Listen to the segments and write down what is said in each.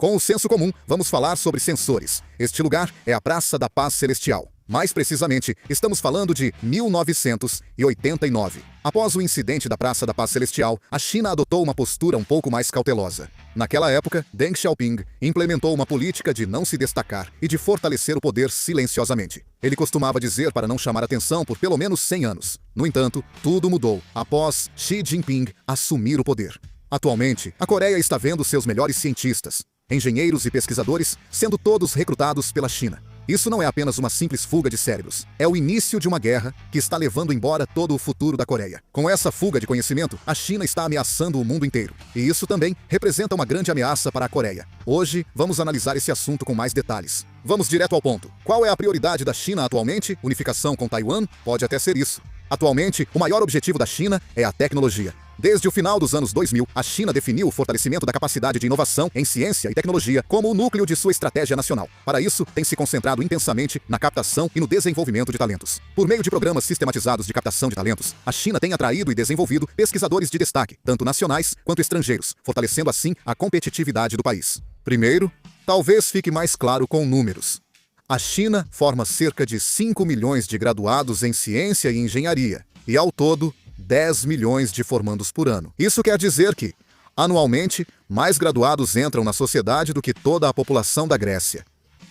Com o senso comum, vamos falar sobre sensores. Este lugar é a Praça da Paz Celestial. Mais precisamente, estamos falando de 1989. Após o incidente da Praça da Paz Celestial, a China adotou uma postura um pouco mais cautelosa. Naquela época, Deng Xiaoping implementou uma política de não se destacar e de fortalecer o poder silenciosamente. Ele costumava dizer para não chamar atenção por pelo menos 100 anos. No entanto, tudo mudou após Xi Jinping assumir o poder. Atualmente, a Coreia está vendo seus melhores cientistas, engenheiros e pesquisadores sendo todos recrutados pela China. Isso não é apenas uma simples fuga de cérebros. É o início de uma guerra que está levando embora todo o futuro da Coreia. Com essa fuga de conhecimento, a China está ameaçando o mundo inteiro. E isso também representa uma grande ameaça para a Coreia. Hoje, vamos analisar esse assunto com mais detalhes. Vamos direto ao ponto. Qual é a prioridade da China atualmente? Unificação com Taiwan? Pode até ser isso. Atualmente, o maior objetivo da China é a tecnologia. Desde o final dos anos 2000, a China definiu o fortalecimento da capacidade de inovação em ciência e tecnologia como o núcleo de sua estratégia nacional. Para isso, tem se concentrado intensamente na captação e no desenvolvimento de talentos. Por meio de programas sistematizados de captação de talentos, a China tem atraído e desenvolvido pesquisadores de destaque, tanto nacionais quanto estrangeiros, fortalecendo assim a competitividade do país. Primeiro, talvez fique mais claro com números. A China forma cerca de 5 milhões de graduados em ciência e engenharia, e ao todo, 10 milhões de formandos por ano. Isso quer dizer que, anualmente, mais graduados entram na sociedade do que toda a população da Grécia.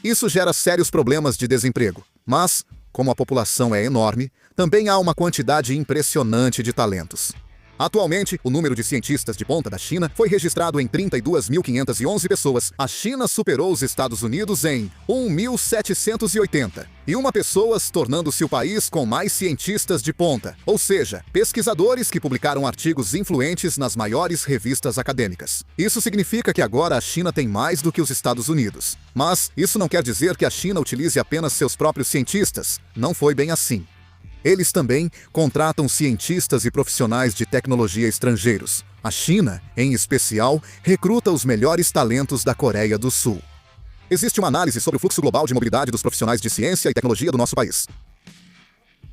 Isso gera sérios problemas de desemprego, mas, como a população é enorme, também há uma quantidade impressionante de talentos. Atualmente, o número de cientistas de ponta da China foi registrado em 32.511 pessoas. A China superou os Estados Unidos em 1.780. E uma pessoas, tornando-se o país com mais cientistas de ponta, ou seja, pesquisadores que publicaram artigos influentes nas maiores revistas acadêmicas. Isso significa que agora a China tem mais do que os Estados Unidos. Mas isso não quer dizer que a China utilize apenas seus próprios cientistas. Não foi bem assim. Eles também contratam cientistas e profissionais de tecnologia estrangeiros. A China, em especial, recruta os melhores talentos da Coreia do Sul. Existe uma análise sobre o fluxo global de mobilidade dos profissionais de ciência e tecnologia do nosso país.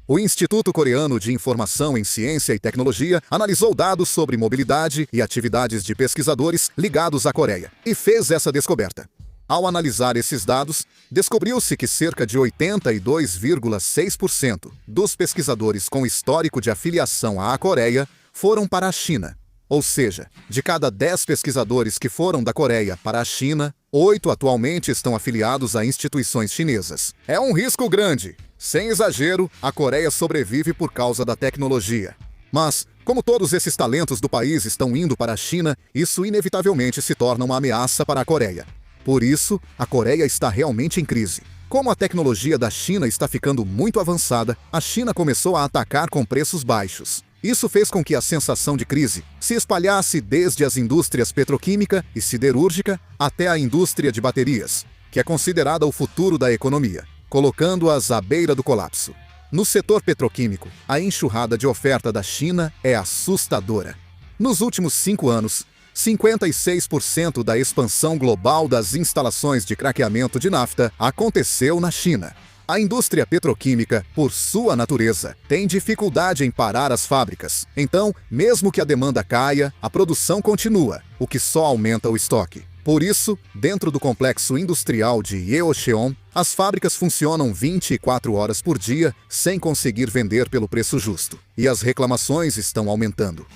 O Instituto Coreano de Informação em Ciência e Tecnologia analisou dados sobre mobilidade e atividades de pesquisadores ligados à Coreia e fez essa descoberta. Ao analisar esses dados, descobriu-se que cerca de 82,6% dos pesquisadores com histórico de afiliação à Coreia foram para a China. Ou seja, de cada 10 pesquisadores que foram da Coreia para a China, 8 atualmente estão afiliados a instituições chinesas. É um risco grande. Sem exagero, a Coreia sobrevive por causa da tecnologia. Mas, como todos esses talentos do país estão indo para a China, isso inevitavelmente se torna uma ameaça para a Coreia. Por isso, a Coreia está realmente em crise. Como a tecnologia da China está ficando muito avançada, a China começou a atacar com preços baixos. Isso fez com que a sensação de crise se espalhasse desde as indústrias petroquímica e siderúrgica até a indústria de baterias, que é considerada o futuro da economia, colocando-as à beira do colapso. No setor petroquímico, a enxurrada de oferta da China é assustadora. Nos últimos 5 anos, 56% da expansão global das instalações de craqueamento de nafta aconteceu na China. A indústria petroquímica, por sua natureza, tem dificuldade em parar as fábricas. Então, mesmo que a demanda caia, a produção continua, o que só aumenta o estoque. Por isso, dentro do complexo industrial de Yeocheon, as fábricas funcionam 24 horas por dia sem conseguir vender pelo preço justo. E as reclamações estão aumentando.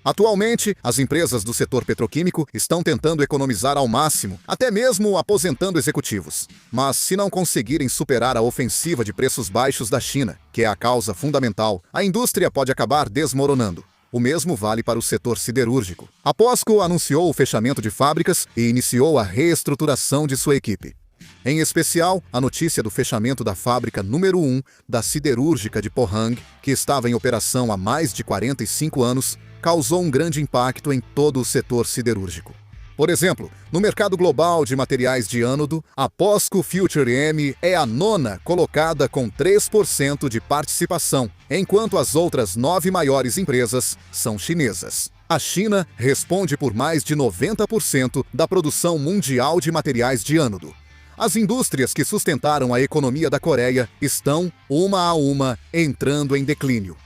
Atualmente, as empresas do setor petroquímico estão tentando economizar ao máximo, até mesmo aposentando executivos. Mas se não conseguirem superar a ofensiva de preços baixos da China, que é a causa fundamental, a indústria pode acabar desmoronando. O mesmo vale para o setor siderúrgico. A POSCO anunciou o fechamento de fábricas e iniciou a reestruturação de sua equipe. Em especial, a notícia do fechamento da fábrica número 1 da siderúrgica de Pohang, que estava em operação há mais de 45 anos, causou um grande impacto em todo o setor siderúrgico. Por exemplo, no mercado global de materiais de ânodo, a POSCO Future M é a 9ª colocada com 3% de participação, enquanto as outras 9 maiores empresas são chinesas. A China responde por mais de 90% da produção mundial de materiais de ânodo. As indústrias que sustentaram a economia da Coreia estão, uma a uma, entrando em declínio.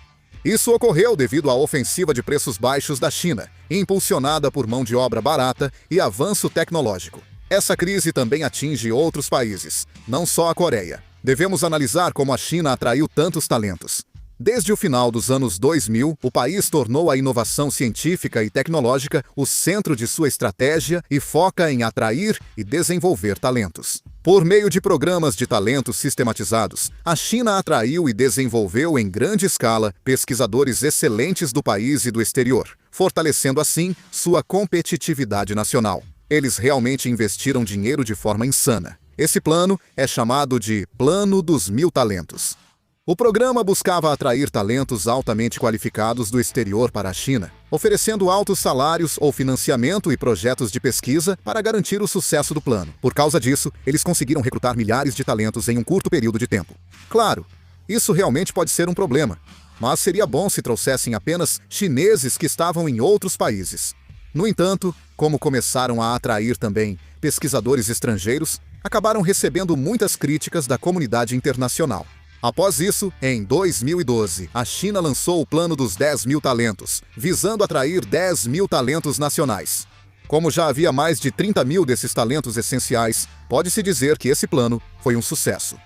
Isso ocorreu devido à ofensiva de preços baixos da China, impulsionada por mão de obra barata e avanço tecnológico. Essa crise também atinge outros países, não só a Coreia. Devemos analisar como a China atraiu tantos talentos. Desde o final dos anos 2000, o país tornou a inovação científica e tecnológica o centro de sua estratégia e foca em atrair e desenvolver talentos. Por meio de programas de talentos sistematizados, a China atraiu e desenvolveu em grande escala pesquisadores excelentes do país e do exterior, fortalecendo assim sua competitividade nacional. Eles realmente investiram dinheiro de forma insana. Esse plano é chamado de Plano dos 1000 Talentos. O programa buscava atrair talentos altamente qualificados do exterior para a China, oferecendo altos salários ou financiamento e projetos de pesquisa para garantir o sucesso do plano. Por causa disso, eles conseguiram recrutar milhares de talentos em um curto período de tempo. Claro, isso realmente pode ser um problema, mas seria bom se trouxessem apenas chineses que estavam em outros países. No entanto, como começaram a atrair também pesquisadores estrangeiros, acabaram recebendo muitas críticas da comunidade internacional. Após isso, em 2012, a China lançou o Plano dos 10.000 Talentos, visando atrair 10.000 talentos nacionais. Como já havia mais de 30.000 desses talentos essenciais, pode-se dizer que esse plano foi um sucesso.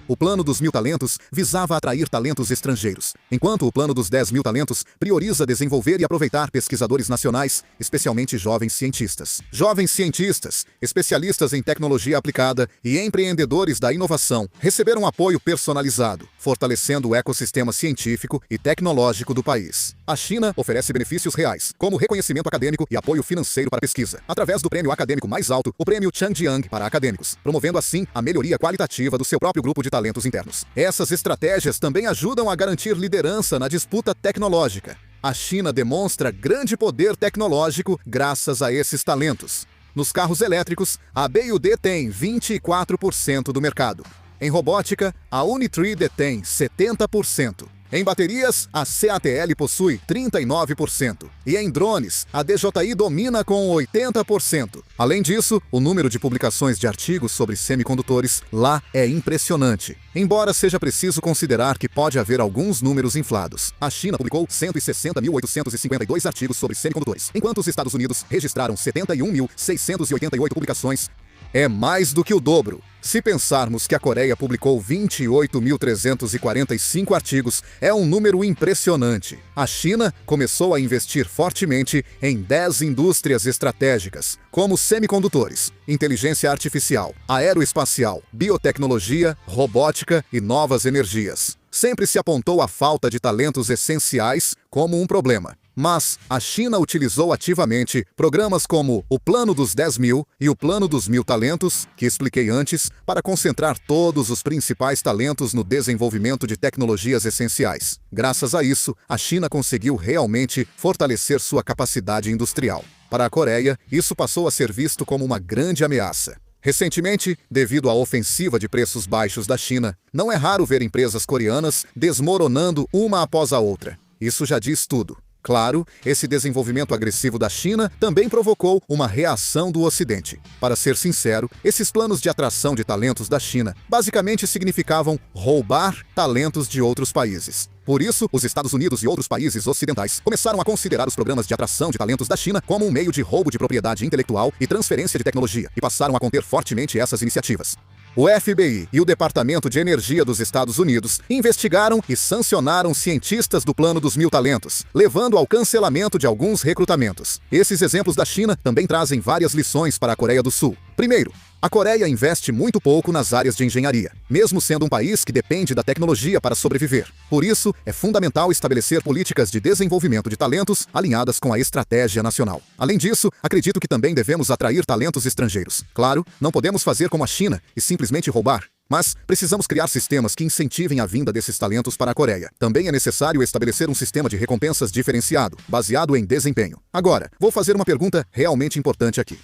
O Plano dos 1000 Talentos visava atrair talentos estrangeiros, enquanto o Plano dos 10.000 Talentos prioriza desenvolver e aproveitar pesquisadores nacionais, especialmente jovens cientistas. Jovens cientistas, especialistas em tecnologia aplicada e empreendedores da inovação receberam apoio personalizado, fortalecendo o ecossistema científico e tecnológico do país. A China oferece benefícios reais, como reconhecimento acadêmico e apoio financeiro para pesquisa, através do prêmio acadêmico mais alto, o prêmio Changjiang para acadêmicos, promovendo assim a melhoria qualitativa do seu próprio grupo de talentos internos. Essas estratégias também ajudam a garantir liderança na disputa tecnológica. A China demonstra grande poder tecnológico graças a esses talentos. Nos carros elétricos, a BYD tem 24% do mercado. Em robótica, a Unitree detém 70%. Em baterias, a CATL possui 39%. E em drones, a DJI domina com 80%. Além disso, o número de publicações de artigos sobre semicondutores lá é impressionante. Embora seja preciso considerar que pode haver alguns números inflados. A China publicou 160.852 artigos sobre semicondutores, enquanto os Estados Unidos registraram 71.688 publicações. É mais do que o dobro. Se pensarmos que a Coreia publicou 28.345 artigos, é um número impressionante. A China começou a investir fortemente em 10 indústrias estratégicas, como semicondutores, inteligência artificial, aeroespacial, biotecnologia, robótica e novas energias. Sempre se apontou a falta de talentos essenciais como um problema. Mas a China utilizou ativamente programas como o Plano dos 10.000 e o Plano dos 1000 Talentos, que expliquei antes, para concentrar todos os principais talentos no desenvolvimento de tecnologias essenciais. Graças a isso, a China conseguiu realmente fortalecer sua capacidade industrial. Para a Coreia, isso passou a ser visto como uma grande ameaça. Recentemente, devido à ofensiva de preços baixos da China, não é raro ver empresas coreanas desmoronando uma após a outra. Isso já diz tudo. Claro, esse desenvolvimento agressivo da China também provocou uma reação do Ocidente. Para ser sincero, esses planos de atração de talentos da China basicamente significavam roubar talentos de outros países. Por isso, os Estados Unidos e outros países ocidentais começaram a considerar os programas de atração de talentos da China como um meio de roubo de propriedade intelectual e transferência de tecnologia, e passaram a conter fortemente essas iniciativas. O FBI e o Departamento de Energia dos Estados Unidos investigaram e sancionaram cientistas do Plano dos 1000 Talentos, levando ao cancelamento de alguns recrutamentos. Esses exemplos da China também trazem várias lições para a Coreia do Sul. Primeiro, a Coreia investe muito pouco nas áreas de engenharia, mesmo sendo um país que depende da tecnologia para sobreviver. Por isso, é fundamental estabelecer políticas de desenvolvimento de talentos alinhadas com a estratégia nacional. Além disso, acredito que também devemos atrair talentos estrangeiros. Claro, não podemos fazer como a China e simplesmente roubar. Mas precisamos criar sistemas que incentivem a vinda desses talentos para a Coreia. Também é necessário estabelecer um sistema de recompensas diferenciado, baseado em desempenho. Agora, vou fazer uma pergunta realmente importante aqui.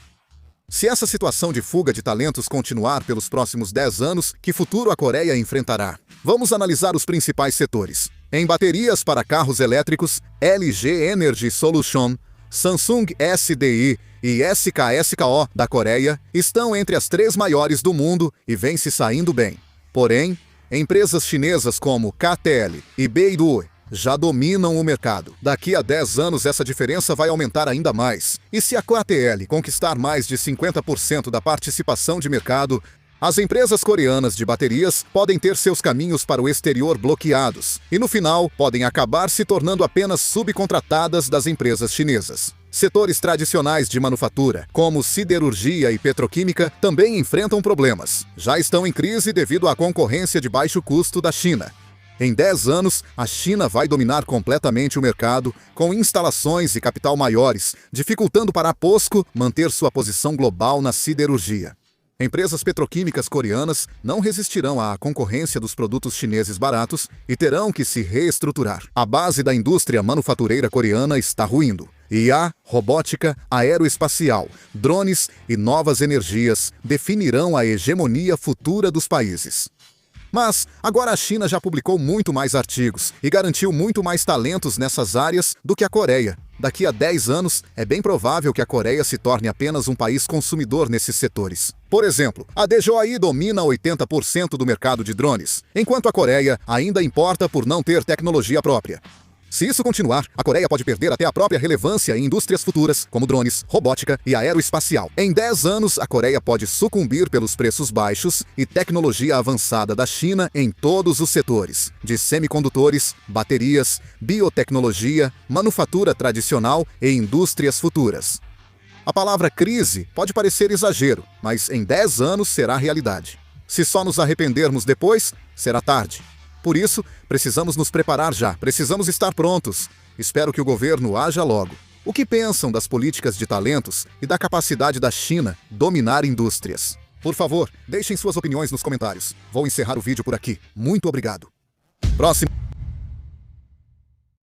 Se essa situação de fuga de talentos continuar pelos próximos 10 anos, que futuro a Coreia enfrentará? Vamos analisar os principais setores. Em baterias para carros elétricos, LG Energy Solution, Samsung SDI e SKSKO da Coreia estão entre as 3 maiores do mundo e vêm se saindo bem. Porém, empresas chinesas como KTL e Beidou já dominam o mercado. Daqui a 10 anos essa diferença vai aumentar ainda mais. E se a QATL conquistar mais de 50% da participação de mercado, as empresas coreanas de baterias podem ter seus caminhos para o exterior bloqueados e, no final, podem acabar se tornando apenas subcontratadas das empresas chinesas. Setores tradicionais de manufatura, como siderurgia e petroquímica, também enfrentam problemas. Já estão em crise devido à concorrência de baixo custo da China. Em 10 anos, a China vai dominar completamente o mercado, com instalações e capital maiores, dificultando para a POSCO manter sua posição global na siderurgia. Empresas petroquímicas coreanas não resistirão à concorrência dos produtos chineses baratos e terão que se reestruturar. A base da indústria manufatureira coreana está ruindo. IA, robótica, aeroespacial, drones e novas energias definirão a hegemonia futura dos países. Mas agora a China já publicou muito mais artigos e garantiu muito mais talentos nessas áreas do que a Coreia. Daqui a 10 anos, é bem provável que a Coreia se torne apenas um país consumidor nesses setores. Por exemplo, a DJI domina 80% do mercado de drones, enquanto a Coreia ainda importa por não ter tecnologia própria. Se isso continuar, a Coreia pode perder até a própria relevância em indústrias futuras, como drones, robótica e aeroespacial. Em 10 anos, a Coreia pode sucumbir pelos preços baixos e tecnologia avançada da China em todos os setores, de semicondutores, baterias, biotecnologia, manufatura tradicional e indústrias futuras. A palavra crise pode parecer exagero, mas em 10 anos será realidade. Se só nos arrependermos depois, será tarde. Por isso, precisamos nos preparar já, precisamos estar prontos. Espero que o governo haja logo. O que pensam das políticas de talentos e da capacidade da China dominar indústrias? Por favor, deixem suas opiniões nos comentários. Vou encerrar o vídeo por aqui. Muito obrigado. Próximo.